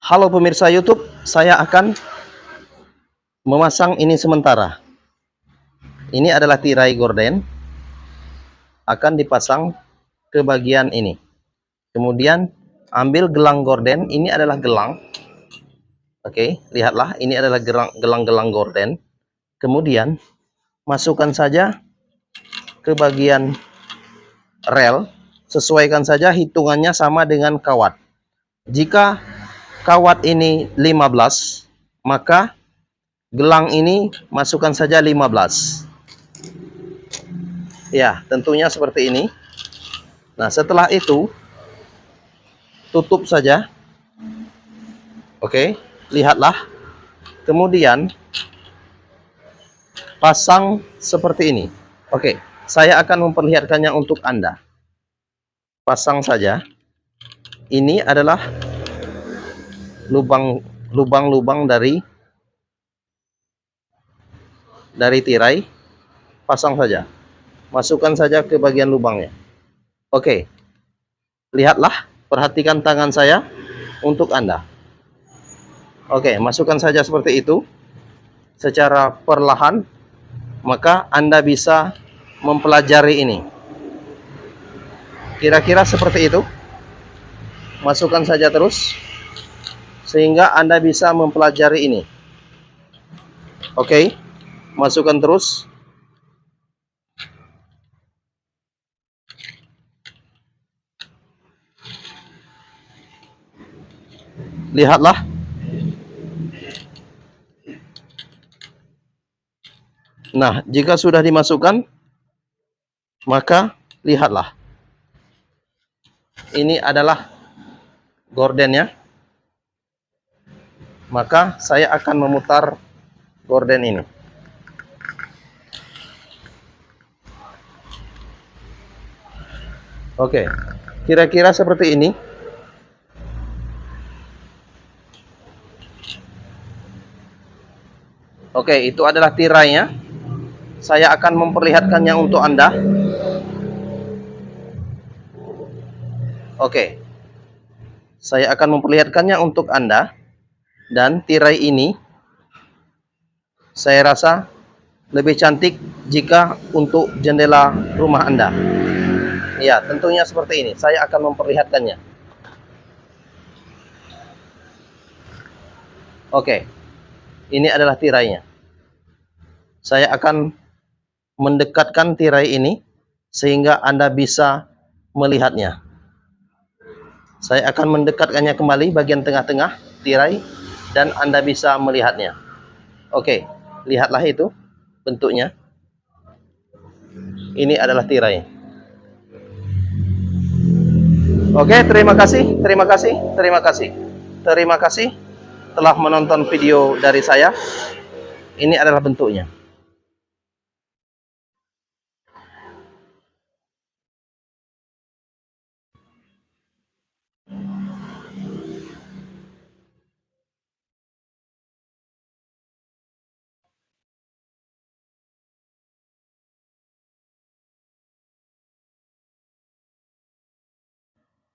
Halo pemirsa YouTube, saya akan memasang ini sementara. Ini adalah tirai gorden, akan dipasang ke bagian ini. Kemudian ambil gelang gorden, ini adalah gelang. Oke, lihatlah, ini adalah gelang-gelang gorden. Kemudian masukkan saja ke bagian rel, sesuaikan saja hitungannya sama dengan kawat. Jika kawat ini 15, maka gelang ini masukkan saja 15. Ya, tentunya seperti ini. Nah, setelah itu tutup saja. Oke, lihatlah. Kemudian pasang seperti ini. Oke, saya akan memperlihatkannya untuk Anda. Pasang saja. Ini adalah lubang-lubang dari tirai. Pasang saja. Masukkan saja ke bagian lubangnya. Oke. Lihatlah, perhatikan tangan saya untuk Anda. Oke, masukkan saja seperti itu secara perlahan, maka Anda bisa mempelajari ini. Kira-kira seperti itu. Masukkan saja terus sehingga Anda bisa mempelajari ini. Oke, masukkan terus. Lihatlah. Nah, jika sudah dimasukkan, maka lihatlah. Ini adalah gordennya. Maka saya akan memutar gorden ini. Oke, kira-kira seperti ini. Oke, itu adalah tirainya. Saya akan memperlihatkannya untuk Anda. Oke, saya akan memperlihatkannya untuk Anda. Dan tirai ini saya rasa lebih cantik jika untuk jendela rumah Anda. Ya, tentunya seperti ini. Saya akan memperlihatkannya. Oke, ini adalah tirainya. Saya akan mendekatkan tirai ini sehingga Anda bisa melihatnya. Saya akan mendekatkannya kembali bagian tengah-tengah tirai dan Anda bisa melihatnya. Oke, lihatlah itu bentuknya. Ini adalah tirai. Oke, terima kasih telah menonton video dari saya. Ini adalah bentuknya.